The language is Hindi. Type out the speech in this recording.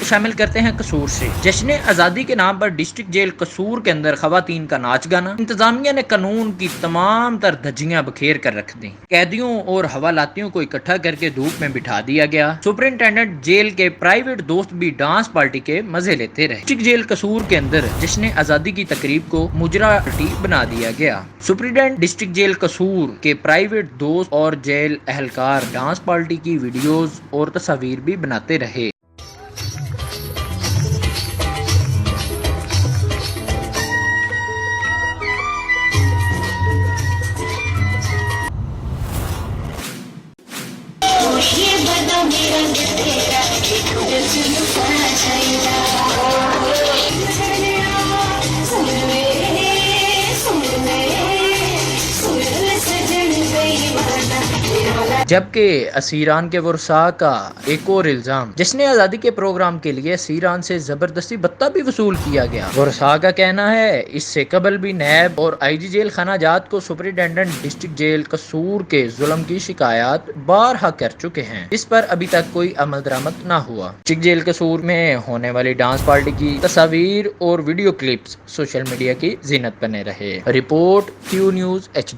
शामिल करते हैं कसूर से। जश्न आज़ादी के नाम पर डिस्ट्रिक्ट जेल कसूर के अंदर खवातीन का नाच गाना। इंतजामिया ने कानून की तमाम तर धज्जियां बखेर कर रख दी। कैदियों और हवालातियों को इकट्ठा करके धूप में बिठा दिया गया। सुपरिंटेंडेंट जेल के प्राइवेट दोस्त भी डांस पार्टी के मजे लेते रहे। डिस्ट्रिक्ट जेल कसूर के अंदर जश्न आज़ादी की तकरीब को मुजरा पार्टी बना दिया गया। सुपरिंटेंडेंट डिस्ट्रिक्ट जेल कसूर के प्राइवेट दोस्त और जेल एहलकार डांस पार्टी की वीडियोस और तस्वीर भी बनाते रहे। जबकि असीरान के वर्सा का एक और इल्जाम जश्न आज़ादी के प्रोग्राम के लिए असीरान से जबरदस्ती भत्ता भी वसूल किया गया। वर्सा का कहना है इससे कबल भी नैब और IG जेल खानाजात को सुपरिंटेंडेंट डिस्ट्रिक्ट जेल कसूर के जुल्म की शिकायत बारहा कर चुके हैं, इस पर अभी तक कोई अमल दरामद न हुआ। डिस्ट्रिक्ट जेल कसूर में होने वाली डांस पार्टी की तस्वीर और वीडियो क्लिप्स सोशल मीडिया की जीनत बने रहे। Report Q News HD।